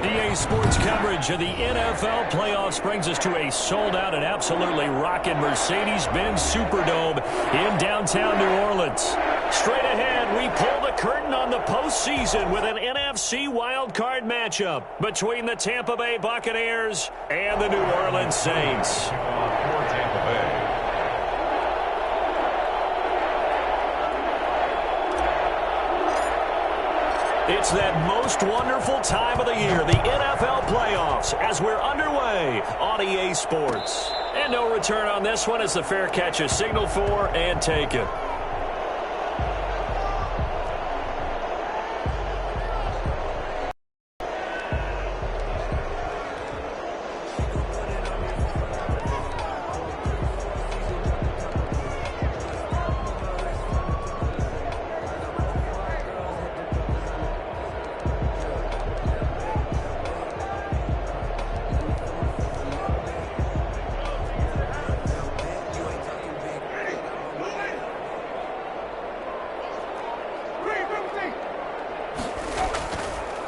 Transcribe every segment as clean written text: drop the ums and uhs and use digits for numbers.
EA Sports coverage of the NFL playoffs brings us to a sold-out and absolutely rocking Mercedes-Benz Superdome in downtown New Orleans. Straight ahead, we pull the curtain on the postseason with an NFC wildcard matchup between the Tampa Bay Buccaneers and the New Orleans Saints. For Tampa Bay. It's that most wonderful time of the year, the NFL playoffs, as we're underway on EA Sports. And no return on this one as the fair catch is signaled for and taken.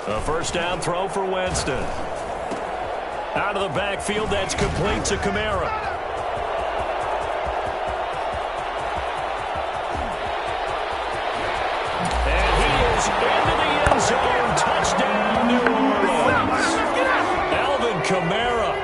A first down throw for Winston. Out of the backfield, that's complete to Kamara. And he is into the end zone. Touchdown, New Orleans. Alvin Kamara,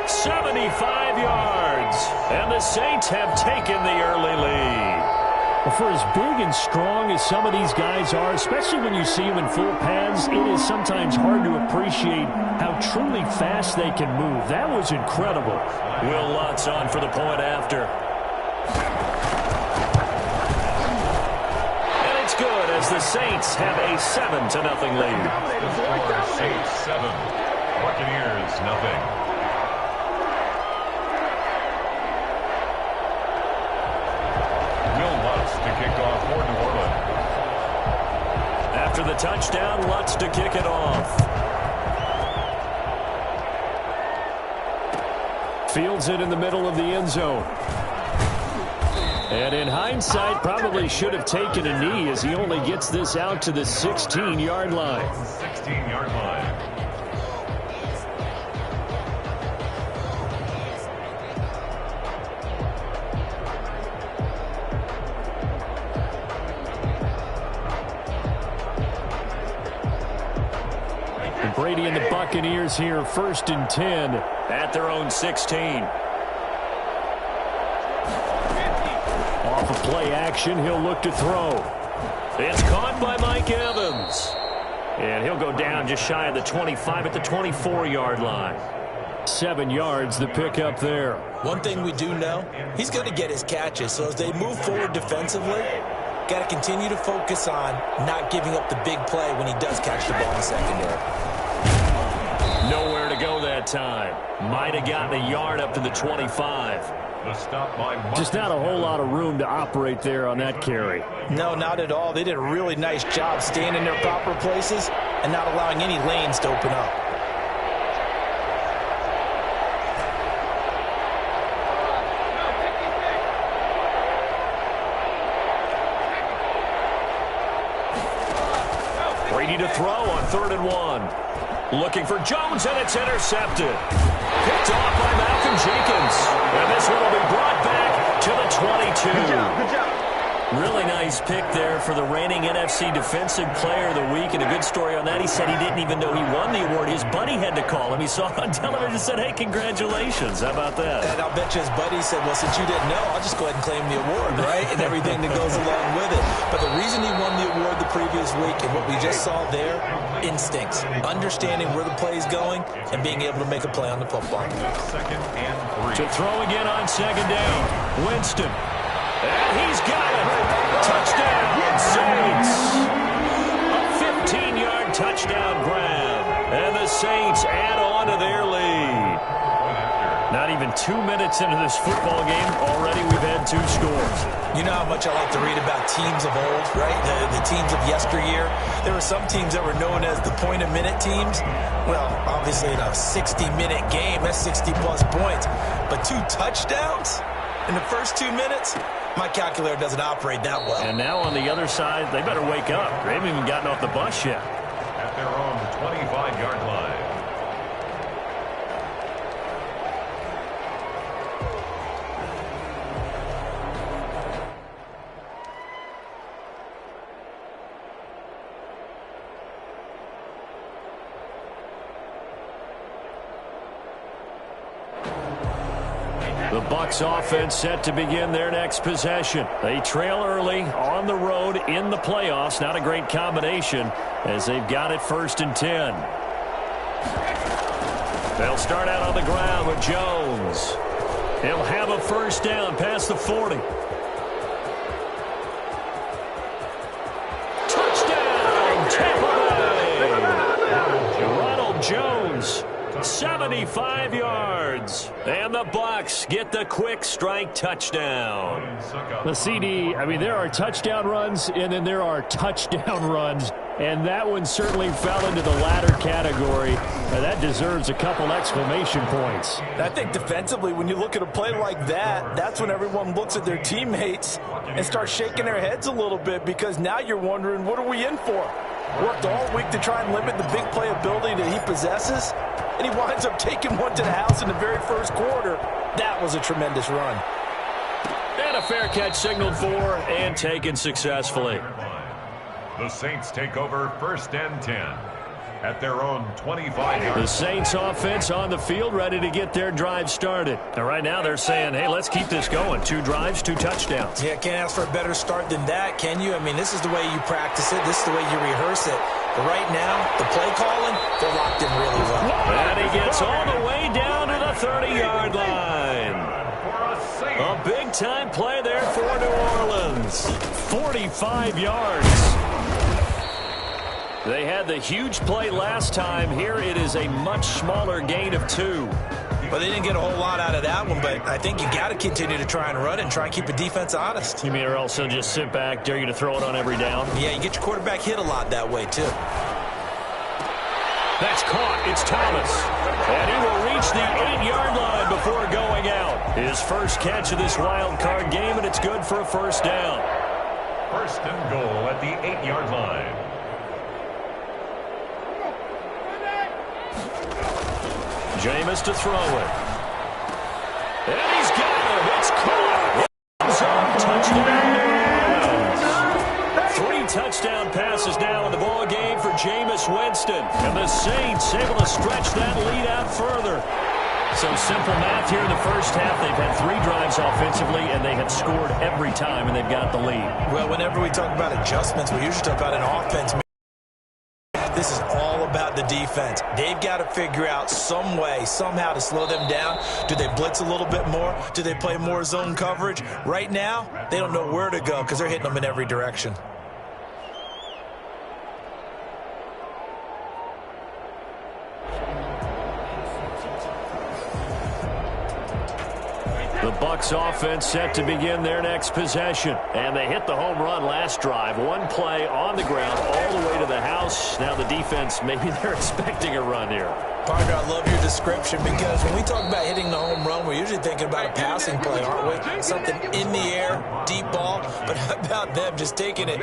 75 yards. And the Saints have taken the early lead. Well, for as big and strong as some of these guys are, especially when you see them in full pads, it is sometimes hard to appreciate how truly fast they can move. That was incredible. Will Lutz on for the point after. And it's good as the Saints have a 7-0 lead. The score, Saints 7, Buccaneers nothing. To kick off for New Orleans. After the touchdown, Lutz to kick it off. Fields it in the middle of the end zone. And in hindsight, probably should have taken a knee as he only gets this out to the 16-yard line. 16-yard line. Brady and the Buccaneers here, 1st and 10. At their own 16. Off of play action, he'll look to throw. It's caught by Mike Evans. And he'll go down just shy of the 25 at the 24-yard line. 7 yards, the pickup there. One thing we do know, he's going to get his catches. So as they move forward defensively, got to continue to focus on not giving up the big play when he does catch the ball in secondary. Nowhere to go that time. Might have gotten a yard up to the 25. The stop by just not a whole lot of room to operate there on that carry. No, not at all. They did a really nice job staying in their proper places and not allowing any lanes to open up. Brady to throw on 3rd and 1. Looking for Jones, and it's intercepted. Picked off by Malcolm Jenkins. And this one will be brought back to the 22. Good job. Really nice pick there for the reigning NFC Defensive Player of the Week. And a good story on that. He said he didn't even know he won the award. His buddy had to call him. He saw it on television and said, hey, congratulations. How about that? And I'll bet you his buddy said, well, since you didn't know, I'll just go ahead and claim the award, right? And everything that goes along with it. But the reason he won the award the previous week and what we just saw there, instincts, understanding where the play is going and being able to make a play on the football. 2nd and 3. To throw again on 2nd down. Winston. And he's got it. Touchdown, Saints. A 15-yard touchdown grab. And the Saints add on to their lead. Not even 2 minutes into this football game, already we've had 2 scores. You know how much I like to read about teams of old, right? The teams of yesteryear. There were some teams that were known as the point-a-minute teams. Well, obviously in a 60-minute game, that's 60-plus points. But 2 touchdowns in the first 2 minutes? My calculator doesn't operate that well. And now on the other side, they better wake up. They haven't even gotten off the bus yet. At their own 25-yard line. The Bucs offense set to begin their next possession. They trail early on the road in the playoffs. Not a great combination as they've got it 1st and 10. They'll start out on the ground with Jones. He'll have a 1st down past the 40. Touchdown, Tampa Bay! Ronald Jones. 75 yards. And the Bucs get the quick strike touchdown. The CD, I mean, there are touchdown runs, and then there are touchdown runs. And that one certainly fell into the latter category. That deserves a couple exclamation points. I think defensively, when you look at a play like that, that's when everyone looks at their teammates and starts shaking their heads a little bit, because now you're wondering, what are we in for? Worked all week to try and limit the big playability that he possesses, and he winds up taking one to the house in the very first quarter. That was a tremendous run. And a fair catch signaled for and taken successfully. The Saints take over 1st and 10 at their own 25. The Saints offense on the field, ready to get their drive started. Now, right now they're saying, hey, let's keep this going. 2 drives, 2 touchdowns. Yeah, can't ask for a better start than that, can you? I mean, this is the way you practice it. This is the way you rehearse it. But right now, the play calling, they're locked in really well. And he gets all the way down to the 30-yard line. A big-time play there for New Orleans. 45 yards. They had the huge play last time. Here it is a much smaller gain of 2. Well, they didn't get a whole lot out of that one, but I think you got to continue to try and run and try and keep the defense honest. You mean or else they'll just sit back, dare you to throw it on every down? Yeah, you get your quarterback hit a lot that way, too. That's caught. It's Thomas. And he will reach the 8-yard line before going out. His first catch of this wild card game, and it's good for a 1st down. 1st and goal at the 8-yard line. Jameis to throw it. And he's got him. It's caught. Touchdown. 3 touchdown passes now in the ball game for Jameis Winston. And the Saints able to stretch that lead out further. So simple math here in the first half. They've had 3 drives offensively, and they have scored every time, and they've got the lead. Well, whenever we talk about adjustments, we usually talk about an offense. This is all about the defense. They've got to figure out some way, somehow to slow them down. Do they blitz a little bit more? Do they play more zone coverage? Right now, they don't know where to go because they're hitting them in every direction. The Bucs offense set to begin their next possession. And they hit the home run last drive. 1 play on the ground all the way to the house. Now the defense, maybe they're expecting a run here. Partner, I love your description, because when we talk about hitting the home run, we're usually thinking about a passing play, aren't we? Something in the air, deep ball. But how about them just taking it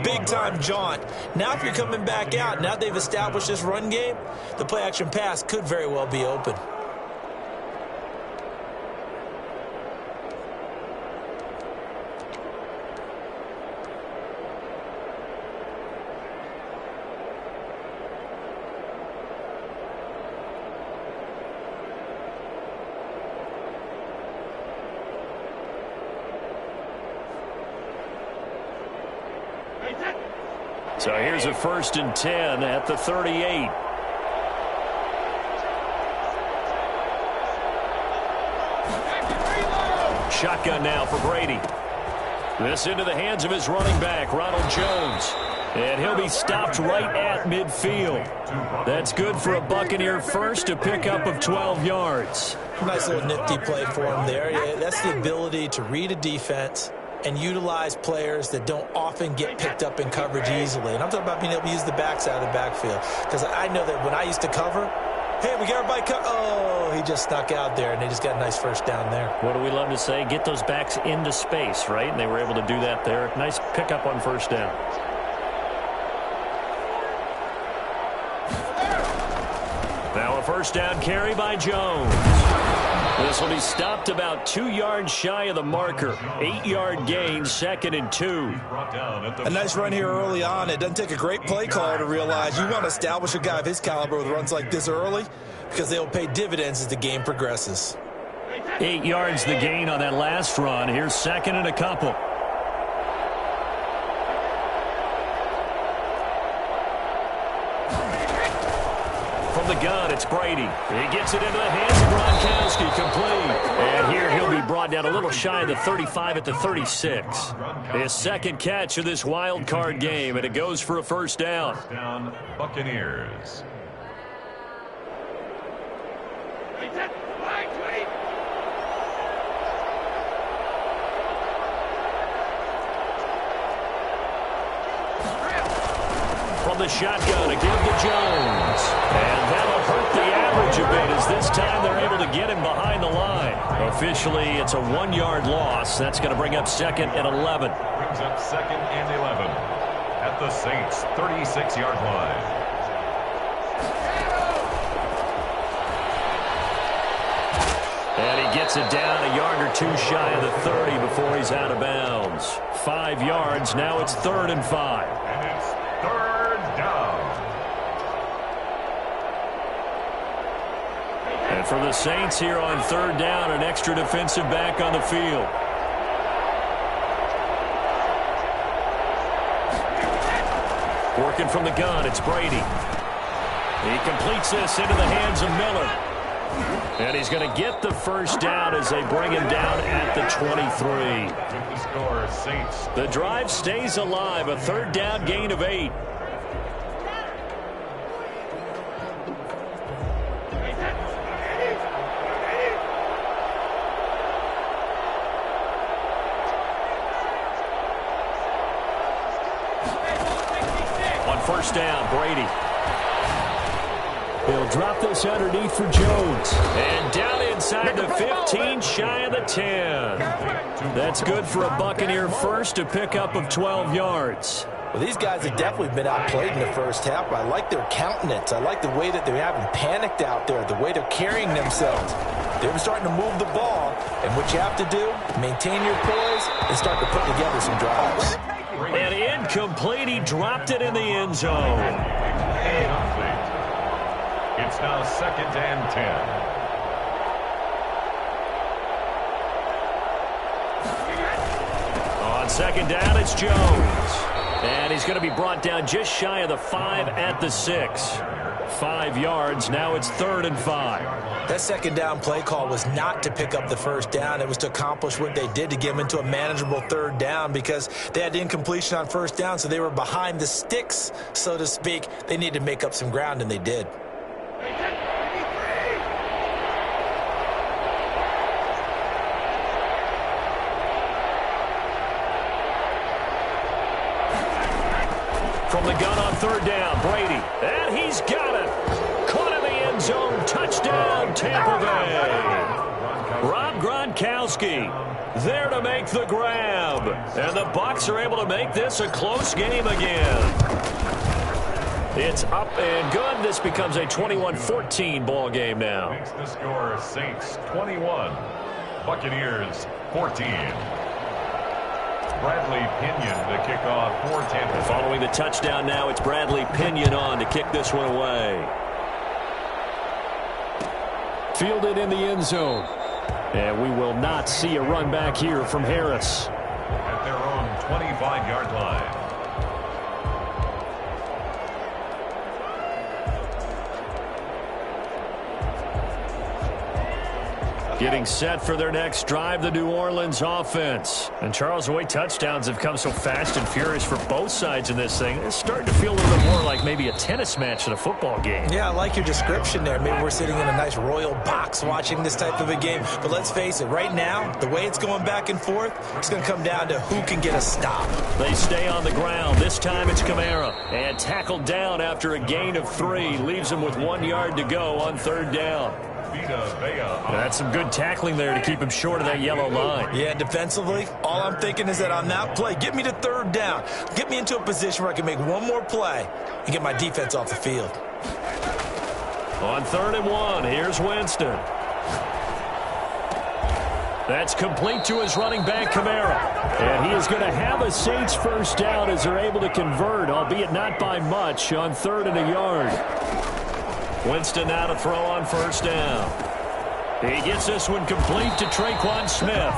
big-time jaunt? Now if you're coming back out, now they've established this run game, the play-action pass could very well be open. So here's a 1st and 10 at the 38. Shotgun now for Brady. This into the hands of his running back, Ronald Jones. And he'll be stopped right at midfield. That's good for a Buccaneer first, a pickup of 12 yards. Nice little nifty play for him there. Yeah, that's the ability to read a defense and utilize players that don't often get picked up in coverage easily. And I'm talking about being able to use the backs out of the backfield. Because I know that when I used to cover, hey, we got everybody oh, he just snuck out there, and they just got a nice 1st down there. What do we love to say? Get those backs into space, right? And they were able to do that there. Nice pickup on 1st down. Now a 1st down carry by Jones. This will be stopped about 2 yards shy of the marker. 8-yard gain, 2nd and 2. A nice run here early on. It doesn't take a great play caller to realize you want to establish a guy of his caliber with runs like this early, because they'll pay dividends as the game progresses. 8 yards the gain on that last run. Here's second and a couple. From the gun, it's Brady. He gets it into the hands of Gronkowski, complete. And here he'll be brought down a little shy of the 35 at the 36. His second catch of this wild card game, and it goes for a first down. First down, Buccaneers. From the shotgun, a give to Jones. And that'll hurt the average a bit as this time they're able to get him behind the line. Officially, it's a 1-yard loss. That's going to bring up second and 11. Brings up second and 11 at the Saints' 36-yard line. And he gets it down a yard or two shy of the 30 before he's out of bounds. 5 yards. Now it's 3rd and 5. And it's 3rd down. And for the Saints here on 3rd down, an extra defensive back on the field. Working from the gun, it's Brady. He completes this into the hands of Miller. And he's going to get the first down as they bring him down at the 23. With the score, Saints. The drive stays alive, a 3rd down gain of 8. On first down, Brady. He'll drop this underneath for Jones. And down inside the 15, shy of the 10. That's good for a Buccaneer first, a pickup of 12 yards. Well, these guys have definitely been outplayed in the first half. I like their countenance. I like the way that they haven't panicked out there, the way they're carrying themselves. They're starting to move the ball, and what you have to do, maintain your poise and start to put together some drives. And incomplete, he dropped it in the end zone. It's now 2nd and 10. On 2nd down, it's Jones. And he's going to be brought down just shy of the 5 at the 6. 5 yards. Now it's 3rd and 5. That 2nd down play call was not to pick up the first down. It was to accomplish what they did to get them into a manageable 3rd down because they had incompletion on first down, so they were behind the sticks, so to speak. They needed to make up some ground, and they did. From the gun on 3rd down, Brady. And he's got it. Caught in the end zone. Touchdown, Tampa Bay. Rob Gronkowski there to make the grab. And the Bucs are able to make this a close game again. It's up and good. This becomes a 21-14 ball game now. Makes the score Saints 21, Buccaneers 14. Bradley Pinion to kick off for Tampa. Following the touchdown now, it's Bradley Pinion on to kick this one away. Fielded in the end zone. And we will not see a run back here from Harris. At their own 25-yard line. Getting set for their next drive, the New Orleans offense. And Charles, the way touchdowns have come so fast and furious for both sides in this thing, it's starting to feel a little bit more like maybe a tennis match than a football game. Yeah, I like your description there. Maybe we're sitting in a nice royal box watching this type of a game. But let's face it, right now, the way it's going back and forth, it's going to come down to who can get a stop. They stay on the ground. This time it's Kamara. And tackled down after a gain of 3. Leaves him with 1 yard to go on 3rd down. That's some good tackling there to keep him short of that yellow line. Yeah, defensively, all I'm thinking is that on that play, get me to 3rd down. Get me into a position where I can make one more play and get my defense off the field. On 3rd and 1, here's Winston. That's complete to his running back, Kamara. And he is going to have a Saints first down as they're able to convert, albeit not by much, on 3rd and a yard. Winston now to throw on 1st down. He gets this one complete to Traquan Smith.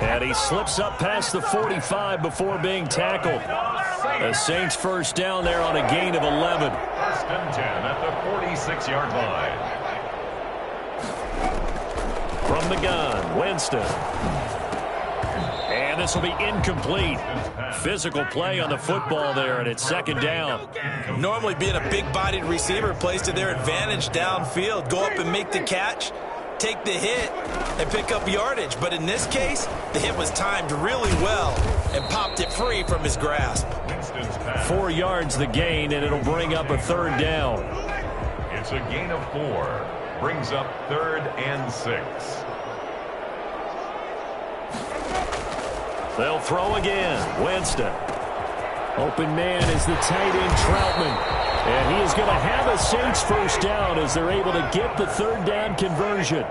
And he slips up past the 45 before being tackled. The Saints first down there on a gain of 11. First and 10 at the 46-yard line. From the gun, Winston. And this will be incomplete. Physical play on the football there, and it's second down. Normally being a big-bodied receiver plays to their advantage downfield. Go up and make the catch, take the hit, and pick up yardage. But in this case, the hit was timed really well and popped it free from his grasp. 4 yards the gain, and it'll bring up a third down. It's a gain of 4. Brings up 3rd and 6. They'll throw again. Winston. Open man is the tight end, Troutman. And he is going to have a Saints first down as they're able to get the third down conversion.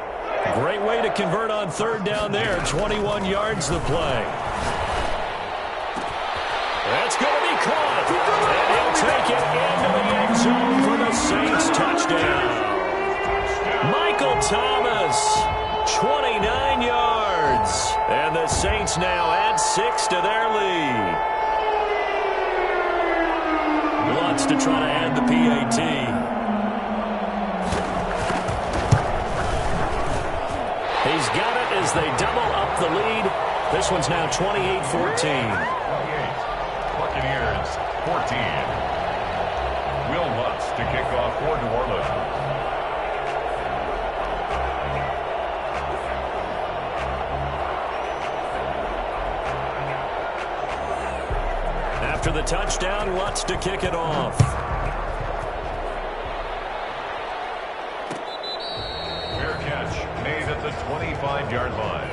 Great way to convert on third down there. 21 yards the play. That's going to be caught. And he'll take it into the end zone for the Saints touchdown. Michael Thomas, 29 yards. And the Saints now add 6 to their lead. Wants to try to add the PAT. He's got it as they double up the lead. This one's now 28-14. Buccaneers 14. Will Lutz to kick off for New Orleans. After the touchdown, Lutz to kick it off. Fair catch made at the 25-yard line.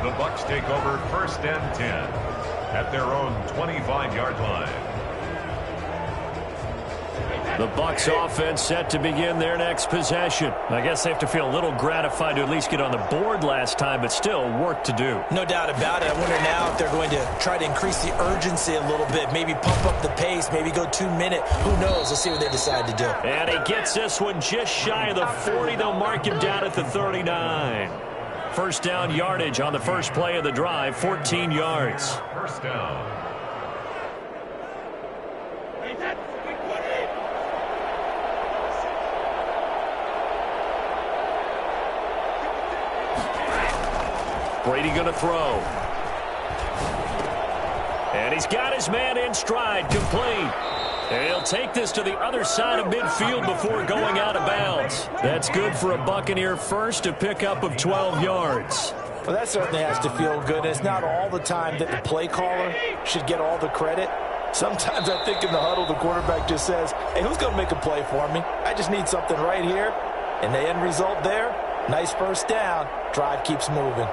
The Bucs take over first and 10 at their own 25-yard line. The Bucs offense set to begin their next possession. I guess they have to feel a little gratified to at least get on the board last time, but still work to do. No doubt about it. I wonder now if they're going to try to increase the urgency a little bit, maybe pump up the pace, maybe go 2-minute. Who knows? Let's see what they decide to do. And he gets this one just shy of the 40. They'll mark him down at the 39. First down yardage on the first play of the drive, 14 yards. First down. Brady going to throw. And he's got his man in stride, complete. And he'll take this to the other side of midfield before going out of bounds. That's good for a Buccaneer first, a pickup of 12 yards. Well, that certainly has to feel good. And it's not all the time that the play caller should get all the credit. Sometimes I think in the huddle, the quarterback just says, hey, who's going to make a play for me? I just need something right here. And the end result there, nice first down. Drive keeps moving.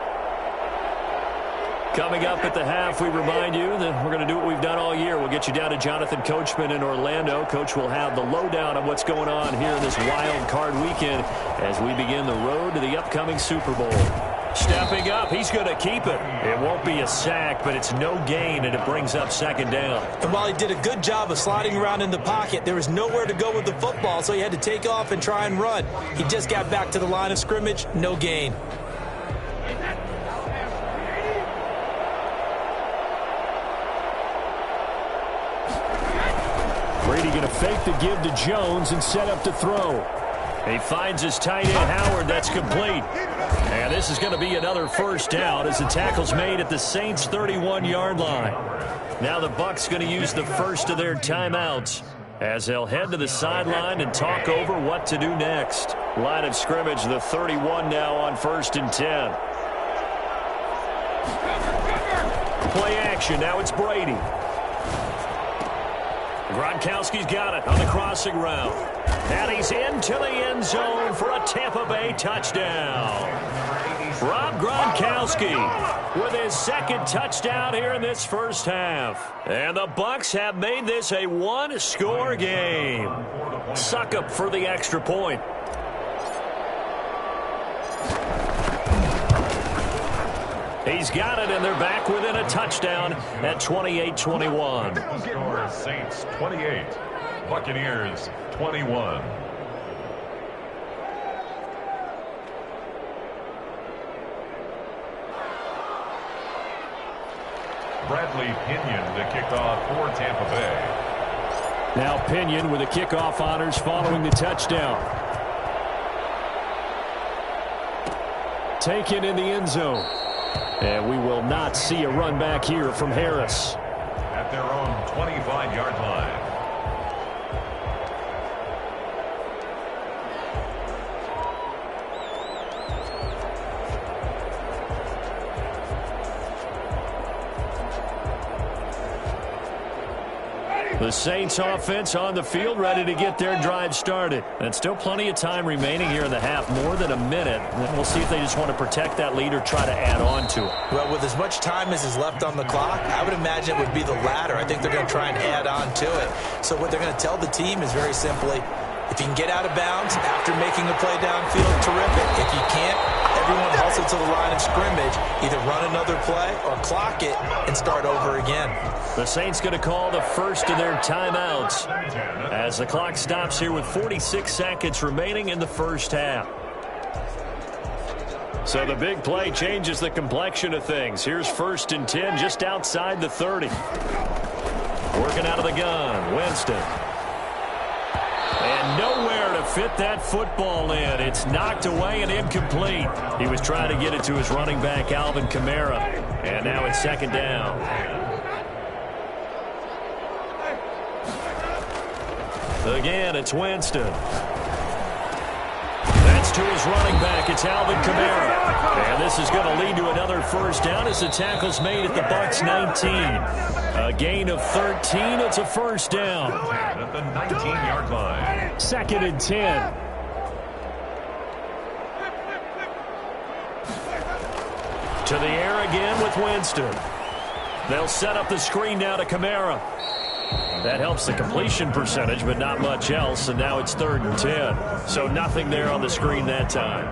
Coming up at the half, we remind you that we're going to do what we've done all year. We'll get you down to Jonathan Coachman in Orlando. Coach will have the lowdown on what's going on here in this wild card weekend as we begin the road to the upcoming Super Bowl. Stepping up, he's going to keep it. It won't be a sack, but it's no gain, and it brings up second down. And while he did a good job of sliding around in the pocket, there was nowhere to go with the football, so he had to take off and try and run. He just got back to the line of scrimmage, no gain. Brady going to fake the give to Jones and set up to throw. He finds his tight end, Howard. That's complete. And this is going to be another first down as the tackle's made at the Saints' 31-yard line. Now the Bucs going to use the first of their timeouts as they'll head to the sideline and talk over what to do next. Line of scrimmage, the 31 now on 1st and 10. Play action. Now it's Brady. Gronkowski's got it on the crossing route. And he's into the end zone for a Tampa Bay touchdown. Rob Gronkowski with his second touchdown here in this first half. And the Bucs have made this a one-score game. Suck up for the extra point. He's got it, and they're back within a touchdown at 28-21. Score Saints 28, Buccaneers 21. Bradley Pinion to kick off for Tampa Bay. Now Pinion with the kickoff honors following the touchdown. Taken in the end zone. And we will not see a run back here from Harris. At their own 25-yard line. The Saints offense on the field, ready to get their drive started. And still plenty of time remaining here in the half, more than a minute. And we'll see if they just want to protect that lead or try to add on to it. Well, with as much time as is left on the clock, I would imagine it would be the latter. I think they're going to try and add on to it. So what they're going to tell the team is very simply, if you can get out of bounds after making a play downfield, terrific. If you can't, everyone hustle to the line of scrimmage, either run another play or clock it and start over again. The Saints going to call the first of their timeouts as the clock stops here with 46 seconds remaining in the first half. So the big play changes the complexion of things. Here's 1st and 10 just outside the 30. Working out of the gun, Winston. And nowhere to fit that football in. It's knocked away and incomplete. He was trying to get it to his running back, Alvin Kamara. And now it's 2nd down. Again, it's Winston. That's to his running back. It's Alvin Kamara. And this is going to lead to another 1st down as the tackle's made at the Bucs 19. A gain of 13. It's a 1st down. At the 19-yard line. 2nd and 10. To the air again with Winston. They'll set up the screen now to Kamara. That helps the completion percentage, but not much else, and now it's 3rd and 10. So nothing there on the screen that time.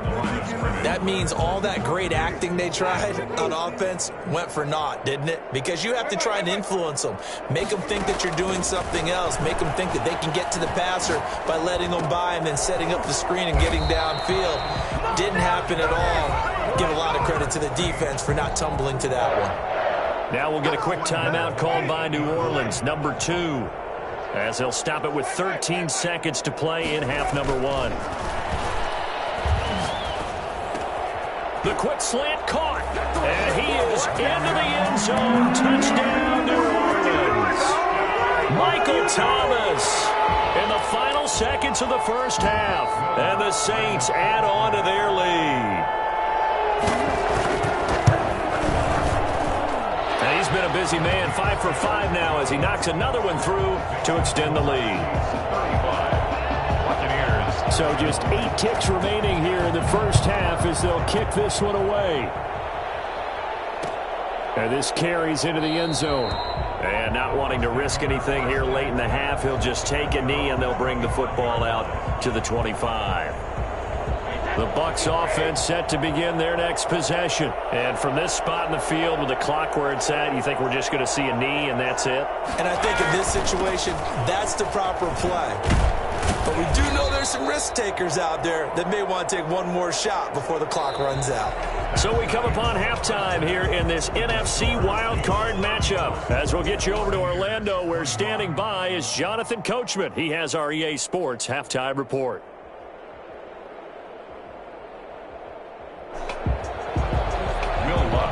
That means all that great acting they tried on offense went for naught, didn't it? Because you have to try and influence them. Make them think that you're doing something else. Make them think that they can get to the passer by letting them by and then setting up the screen and getting downfield. Didn't happen at all. Give a lot of credit to the defense for not tumbling to that one. Now we'll get a quick timeout called by New Orleans, number 2, as they'll stop it with 13 seconds to play in half number 1. The quick slant caught, and he is into the end zone. Touchdown, New Orleans. Michael Thomas in the final seconds of the first half, and the Saints add on to their lead. He's been a busy man, 5 for 5 now as he knocks another one through to extend the lead. So just 8 kicks remaining here in the first half as they'll kick this one away. And this carries into the end zone. And not wanting to risk anything here late in the half, he'll just take a knee and they'll bring the football out to the 25. The Bucs offense set to begin their next possession. And from this spot in the field with the clock where it's at, you think we're just going to see a knee and that's it? And I think in this situation, that's the proper play. But we do know there's some risk takers out there that may want to take one more shot before the clock runs out. So we come upon halftime here in this NFC wildcard matchup. As we'll get you over to Orlando, where standing by is Jonathan Coachman. He has our EA Sports halftime report.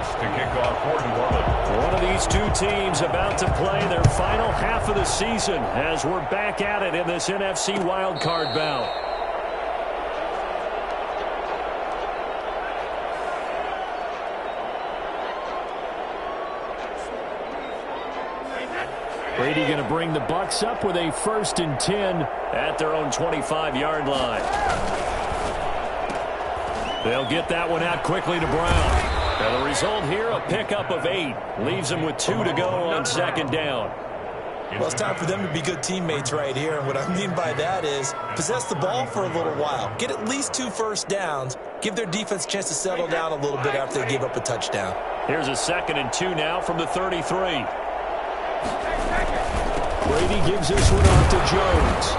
To kick off for New Orleans. One of these two teams about to play their final half of the season as we're back at it in this NFC wildcard bout. Brady going to bring the Bucs up with a 1st and 10 at their own 25-yard line. They'll get that one out quickly to Brown. And the result here, a pickup of 8. Leaves them with 2 to go on 2nd down. Well, it's time for them to be good teammates right here. And what I mean by that is possess the ball for a little while. Get at least 2 first downs. Give their defense a chance to settle down a little bit after they give up a touchdown. Here's a 2nd and 2 now from the 33. Brady gives this one off to Jones.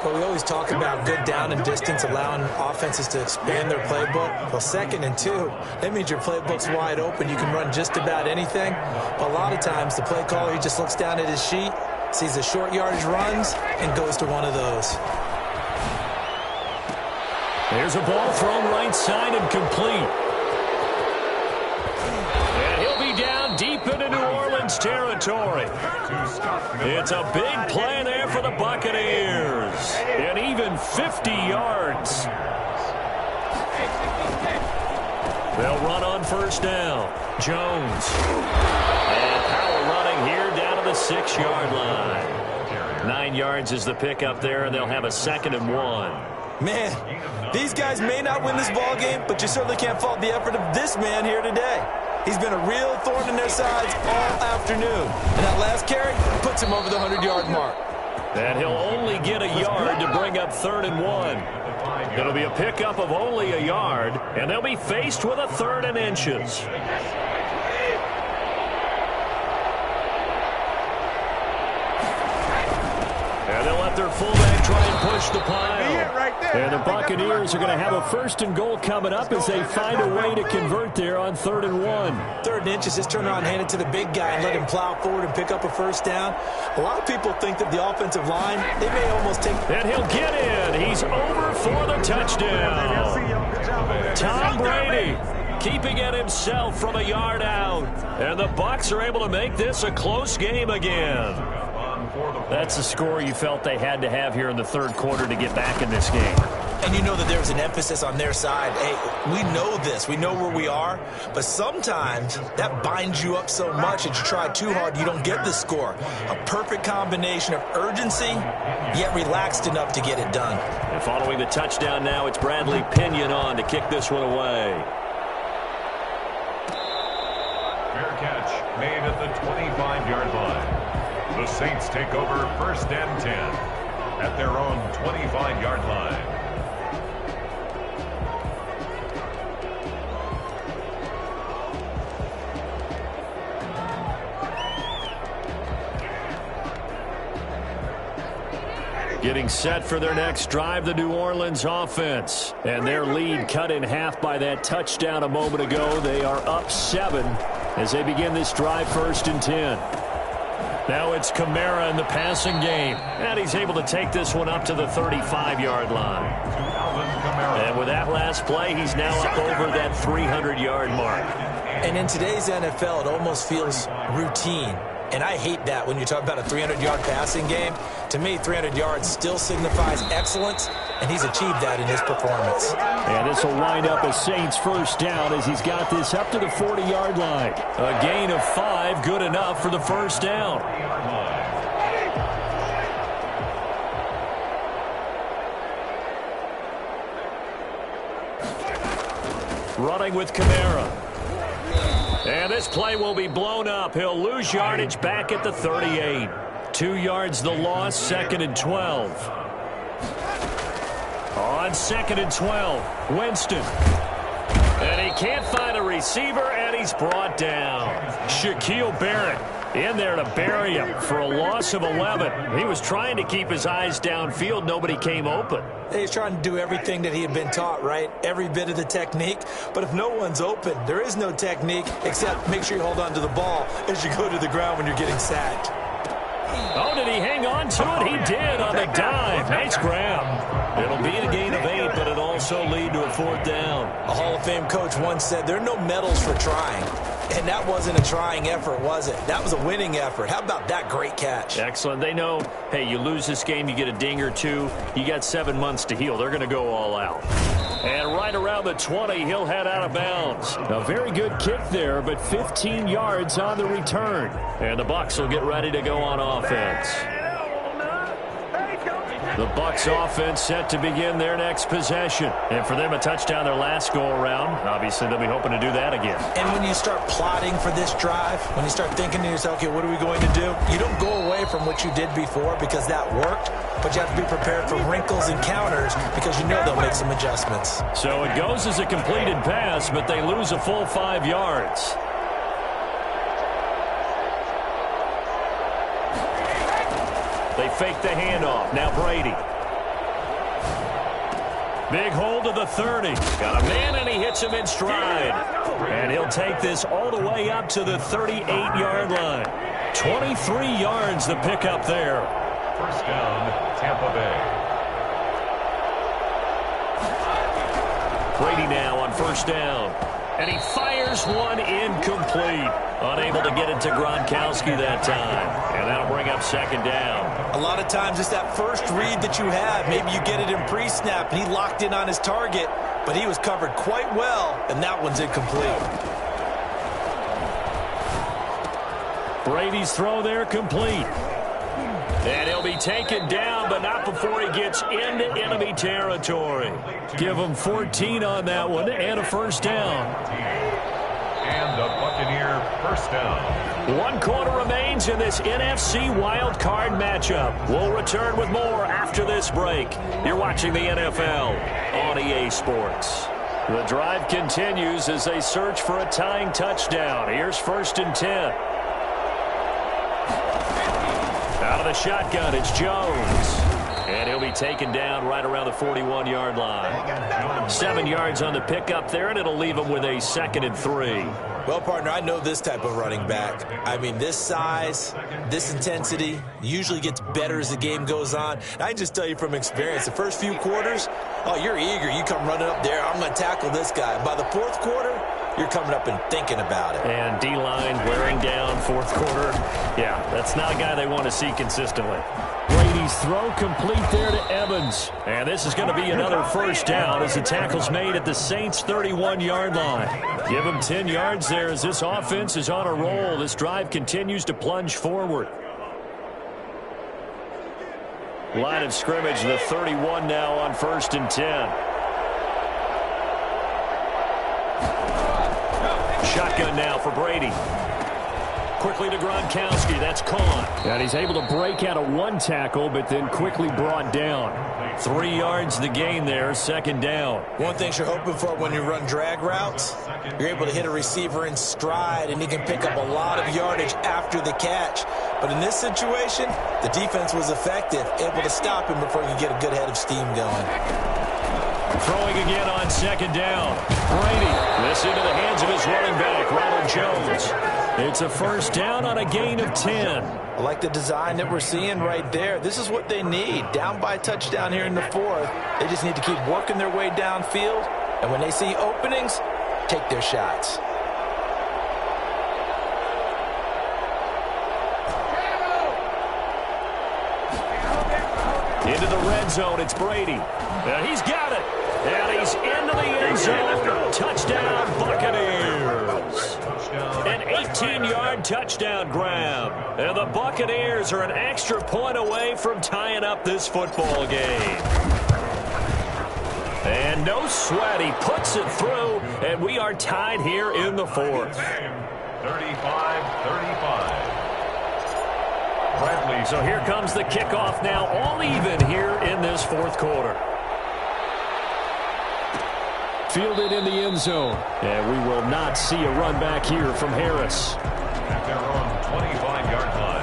But we always talk about good down and distance, allowing offenses to expand their playbook. Well, 2nd and 2, that means your playbook's wide open. You can run just about anything. But a lot of times, the play caller, he just looks down at his sheet, sees the short yardage runs, and goes to one of those. There's a ball thrown right side and complete. And he'll be down deep into New Orleans territory. It's a big play there for the Buccaneers. And even 50 yards. They'll run on first down. Jones. And power running here down to the 6-yard line. 9 yards is the pickup there, and they'll have a 2nd and 1. Man, these guys may not win this ball game, but you certainly can't fault the effort of this man here today. He's been a real thorn in their sides all afternoon. And that last carry puts him over the 100-yard mark. And he'll only get a yard to bring up 3rd and 1. It'll be a pickup of only a yard, and they'll be faced with a 3rd and inches. And they'll let their fullback try and push the pile. And the Buccaneers are going to have a 1st and goal coming up as they find a way to convert there on 3rd and 1. 3rd and inches, just turn around and hand it to the big guy and let him plow forward and pick up a 1st down. A lot of people think that the offensive line, they may almost take... And he'll get in. He's over for the touchdown. Tom Brady keeping it himself from a yard out. And the Bucs are able to make this a close game again. That's the score you felt they had to have here in the 3rd quarter to get back in this game. And you know that there was an emphasis on their side. Hey, we know this. We know where we are. But sometimes that binds you up so much that you try too hard, you don't get the score. A perfect combination of urgency, yet relaxed enough to get it done. And following the touchdown now, it's Bradley Pinion on to kick this one away. Fair catch made at the 25-yard line. The Saints take over 1st and 10 at their own 25-yard line. Getting set for their next drive, the New Orleans offense. And their lead cut in half by that touchdown a moment ago. They are up 7 as they begin this drive 1st and 10. Now it's Kamara in the passing game. And he's able to take this one up to the 35-yard line. And with that last play, he's now up over that 300-yard mark. And in today's NFL, it almost feels routine. And I hate that when you talk about a 300-yard passing game. To me, 300 yards still signifies excellence, and he's achieved that in his performance. And this will wind up a Saints 1st down as he's got this up to the 40-yard line. A gain of 5, good enough for the 1st down. Running with Kamara. And this play will be blown up. He'll lose yardage back at the 38. 2 yards the loss, 2nd and 12. On 2nd and 12, Winston. And he can't find a receiver, and he's brought down. Shaquille Barrett in there to bury him for a loss of 11. He was trying to keep his eyes downfield. Nobody came open. He's trying to do everything that he had been taught, right? Every bit of the technique. But if no one's open, there is no technique except make sure you hold on to the ball as you go to the ground when you're getting sacked. Oh, did he hang on to it? He did on the dive. Nice grab. It'll be a gain of 8, but it'll also lead to a 4th down. A Hall of Fame coach once said there are no medals for trying. And that wasn't a trying effort, was it? That was a winning effort. How about that great catch? Excellent. They know, hey, you lose this game, you get a ding or 2. You got 7 months to heal. They're going to go all out. And right around the 20, he'll head out of bounds. A very good kick there, but 15 yards on the return. And the Bucs will get ready to go on offense. The Bucs offense set to begin their next possession. And for them, a touchdown their last go-around. Obviously, they'll be hoping to do that again. And when you start plotting for this drive, when you start thinking to yourself, okay, what are we going to do? You don't go away from what you did before because that worked, but you have to be prepared for wrinkles and counters because you know they'll make some adjustments. So it goes as a completed pass, but they lose a full 5 yards. They fake the handoff. Now Brady. Big hold of the 30. Got a man, and he hits him in stride. And he'll take this all the way up to the 38-yard line. 23 yards the pickup there. First down, Tampa Bay. Brady now on first down. And he fires one incomplete. Unable to get it to Gronkowski that time. And that'll bring up second down. A lot of times it's that first read that you have. Maybe you get it in pre-snap, and he locked in on his target, but he was covered quite well, and that one's incomplete. Brady's throw there complete. And he'll be taken down, but not before he gets into enemy territory. Give him 14 on that one and a first down. And a Buccaneer first down. 1 quarter remains in this NFC wild card matchup. We'll return with more after this break. You're watching the NFL on EA Sports. The drive continues as they search for a tying touchdown. Here's first and 10. Out of the shotgun, it's Jones. And he'll be taken down right around the 41-yard line. 7 yards on the pickup there, and it'll leave him with a 2nd and 3. Well, partner, I know this type of running back. I mean, this size, this intensity usually gets better as the game goes on. And I can just tell you from experience, the first few quarters, oh, you're eager. You come running up there, I'm going to tackle this guy. By the fourth quarter, you're coming up and thinking about it. And D-line wearing down fourth quarter. Yeah, that's not a guy they want to see consistently. Brady's throw complete there to Evans. And this is going to be another first down as the tackle's made at the Saints' 31-yard line. Give him 10 yards there as this offense is on a roll. This drive continues to plunge forward. Line of scrimmage, the 31 now on first and 10. Shotgun now for Brady. Quickly to Gronkowski. That's caught. And he's able to break out of one tackle, but then quickly brought down. 3 yards the gain there, second down. One thing you're hoping for when you run drag routes, you're able to hit a receiver in stride, and he can pick up a lot of yardage after the catch. But in this situation, the defense was effective, able to stop him before he could get a good head of steam going. Throwing again on second down. Brady, this into the hands of his running back, Ronald Jones. It's a first down on a gain of 10. I like the design that we're seeing right there. This is what they need. Down by a touchdown here in the fourth. They just need to keep working their way downfield. And when they see openings, take their shots. Into the red zone, it's Brady. And he's got it. And he's into the end zone. Touchdown, Buccaneers. An 18-yard touchdown grab. And the Buccaneers are an extra point away from tying up this football game. And no sweat. He puts it through, and we are tied here in the fourth. 35-35. So here comes the kickoff now, all even here in this fourth quarter. Fielded in the end zone. And we will not see a run back here from Harris. At their own 25-yard line.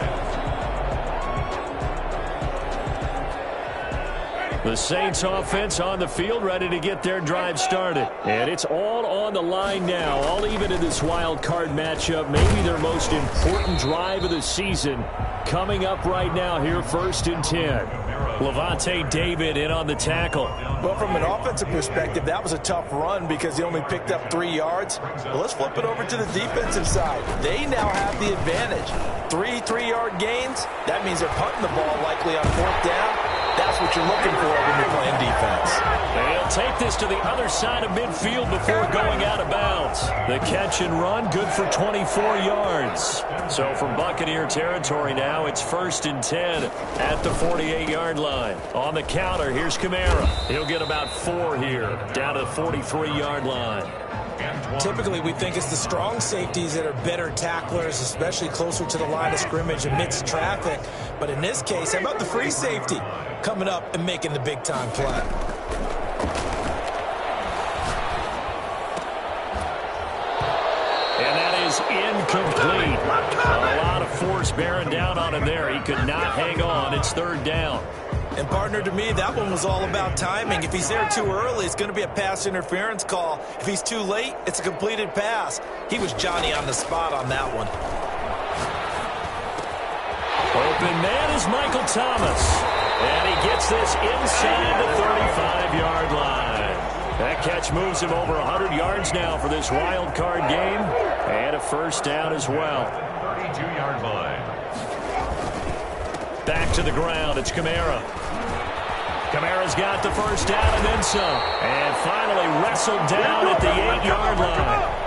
The Saints offense on the field, ready to get their drive started. And it's all on the line now, all even in this wild card matchup. Maybe their most important drive of the season coming up right now here, first and 10. Levante David in on the tackle. Well, from an offensive perspective, that was a tough run because he only picked up 3 yards. Well, let's flip it over to the defensive side. They now have the advantage. 3-3-yard gains. That means they're punting the ball likely on fourth down. That's what you're looking for when you're playing defense. They'll take this to the other side of midfield before going out of bounds. The catch and run, good for 24 yards. So from Buccaneer territory now, it's first and 10 at the 48-yard line. On the counter, here's Kamara. He'll get about 4 here, down to the 43-yard line. Typically, we think it's the strong safeties that are better tacklers, especially closer to the line of scrimmage amidst traffic. But in this case, how about the free safety coming up and making the big-time play? And that is incomplete. A lot of force bearing down on him there. He could not hang on. It's third down. And, partner, to me, that one was all about timing. If he's there too early, it's going to be a pass interference call. If he's too late, it's a completed pass. He was Johnny on the spot on that one. Open man is Michael Thomas. And he gets this inside the 35-yard line. That catch moves him over 100 yards now for this wild card game. And a first down as well. 32-yard line. Back to the ground. It's Kamara. Kamara's got the first down and then some. And finally wrestled down at the 8-yard line.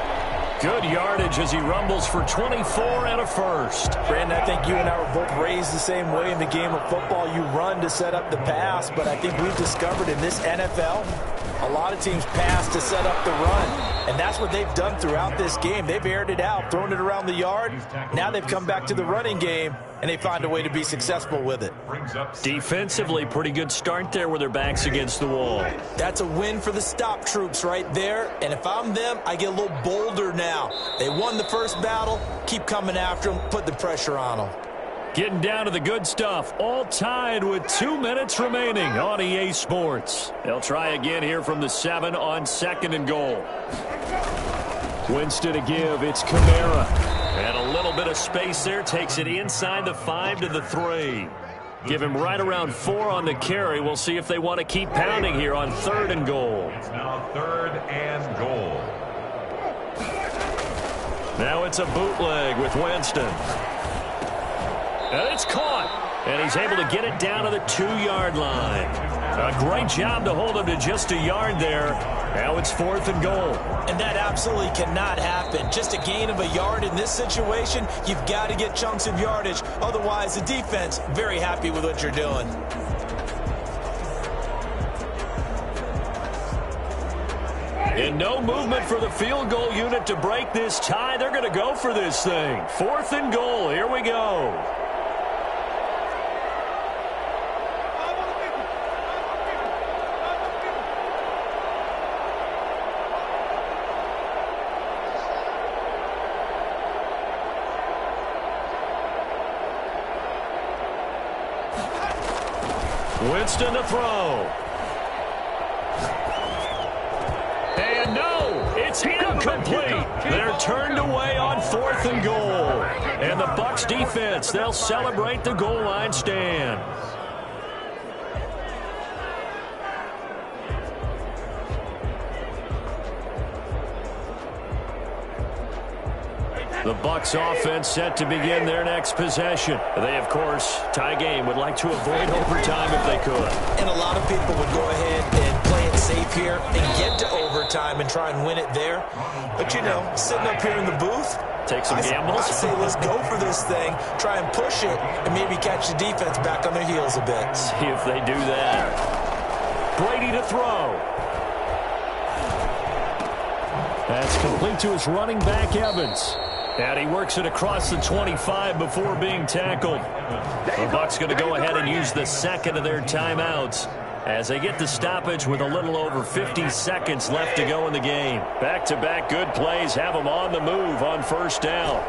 Good yardage as he rumbles for 24 and a first. Brandon, I think you and I were both raised the same way in the game of football. You run to set up the pass, but I think we've discovered in this NFL, a lot of teams pass to set up the run. And that's what they've done throughout this game. They've aired it out, thrown it around the yard. Now they've come back to the running game, and they find a way to be successful with it. Defensively, pretty good start there with their backs against the wall. That's a win for the stop troops right there. And if I'm them, I get a little bolder now. They won the first battle. Keep coming after them. Put the pressure on them. Getting down to the good stuff. All tied with 2 minutes remaining on EA Sports. They'll try again here from the 7 on 2nd and goal. Winston to give. It's Kamara. And a little bit of space there. Takes it inside the 5 to the 3. Give him right around 4 on the carry. We'll see if they want to keep pounding here on 3rd and goal. It's now 3rd and goal. Now it's a bootleg with Winston. And it's caught. And he's able to get it down to the 2-yard line. A great job to hold him to just a yard there. Now it's 4th and goal. And that absolutely cannot happen. Just a gain of a yard in this situation, you've got to get chunks of yardage. Otherwise, the defense, very happy with what you're doing. And no movement for the field goal unit to break this tie. They're going to go for this thing. 4th and goal. Here we go. Winston to throw. And no, it's incomplete. They're turned away on 4th and goal. And the Bucs defense, they'll celebrate the goal line stand. The Bucs offense set to begin their next possession. They, of course, tie game, would like to avoid overtime if they could. And a lot of people would go ahead and play it safe here and get to overtime and try and win it there. But, you know, sitting up here in the booth, take some gambles. I say let's go for this thing, try and push it, and maybe catch the defense back on their heels a bit. See if they do that. Brady to throw. That's complete to his running back, Evans. And he works it across the 25 before being tackled. The Bucs going to go ahead and use the second of their timeouts as they get the stoppage with a little over 50 seconds left to go in the game. Back-to-back good plays have them on the move on first down.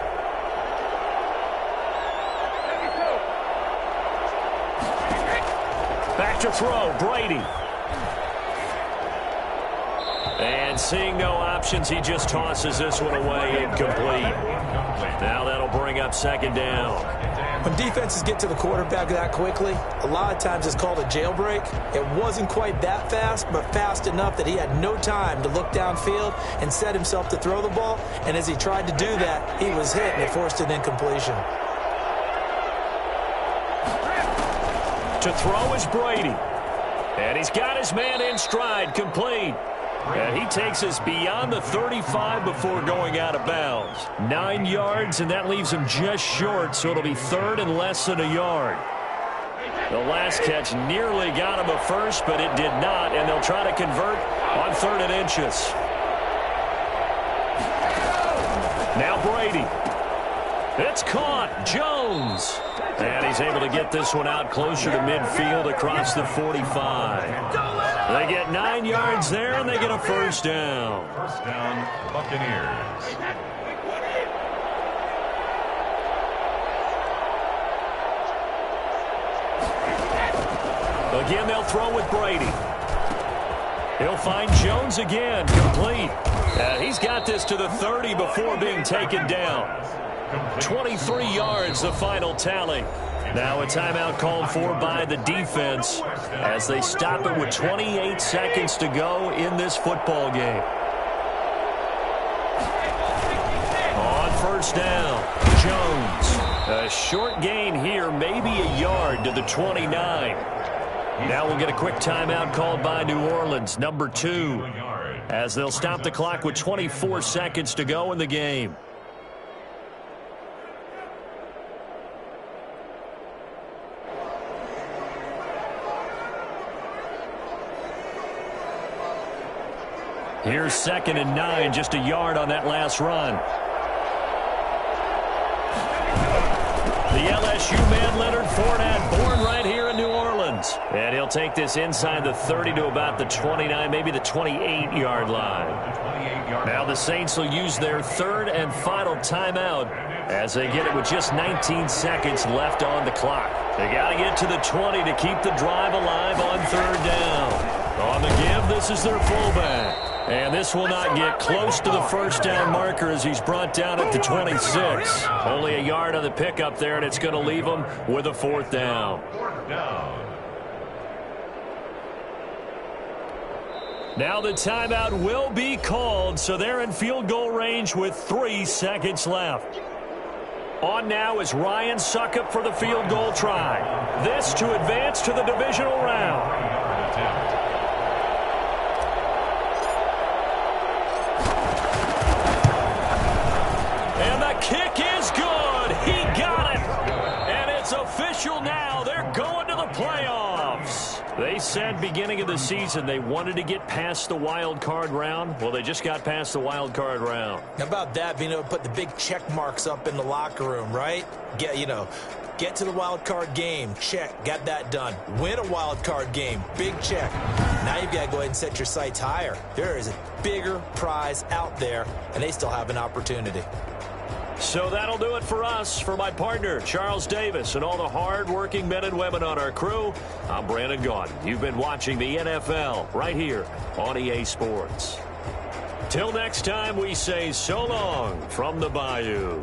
Back to throw, Brady. And seeing no options, he just tosses this one away, incomplete. Now that'll bring up 2nd down. When defenses get to the quarterback that quickly, a lot of times it's called a jailbreak. It wasn't quite that fast, but fast enough that he had no time to look downfield and set himself to throw the ball. And as he tried to do that, he was hit, and it forced an incompletion. To throw is Brady. And he's got his man in stride, complete. And he takes us beyond the 35 before going out of bounds. 9 yards, and that leaves him just short, so it'll be 3rd and less than a yard. The last catch nearly got him a first, but it did not, and they'll try to convert on 3rd and inches. Now Brady. It's caught. Jones. And he's able to get this one out closer to midfield across the 45. They get 9 yards there, and they get a first down. First down, Buccaneers. Again, they'll throw with Brady. He'll find Jones again, complete. He's got this to the 30 before being taken down. 23 yards, the final tally. Now a timeout called for by the defense as they stop it with 28 seconds to go in this football game. On first down, Jones. A short gain here, maybe a yard to the 29. Now we'll get a quick timeout called by New Orleans, number 2, as they'll stop the clock with 24 seconds to go in the game. Here's 2nd and 9, just a yard on that last run. The LSU man, Leonard Fournette, born right here in New Orleans. And he'll take this inside the 30 to about the 29, maybe the 28-yard line. Now the Saints will use their 3rd and final timeout as they get it with just 19 seconds left on the clock. They got to get to the 20 to keep the drive alive on 3rd down. On the give, this is their fullback. And this will not get close to the first down marker as he's brought down at the 26. Only a yard on the pickup there, and it's going to leave him with a 4th down. Now the timeout will be called, so they're in field goal range with 3 seconds left. On now is Ryan Succop for the field goal try. This to advance to the divisional round. Kick is good. He got it. And it's official now. They're going to the playoffs. They said beginning of the season they wanted to get past the wild card round. Well, they just got past the wild card round. How about that, being able to put the big check marks up in the locker room, right? Get to the wild card game. Check. Got that done. Win a wild card game. Big check. Now you've got to go ahead and set your sights higher. There is a bigger prize out there, and they still have an opportunity. So that'll do it for us. For my partner, Charles Davis, and all the hard-working men and women on our crew, I'm Brandon Gaudin. You've been watching the NFL right here on EA Sports. Till next time, we say so long from the Bayou.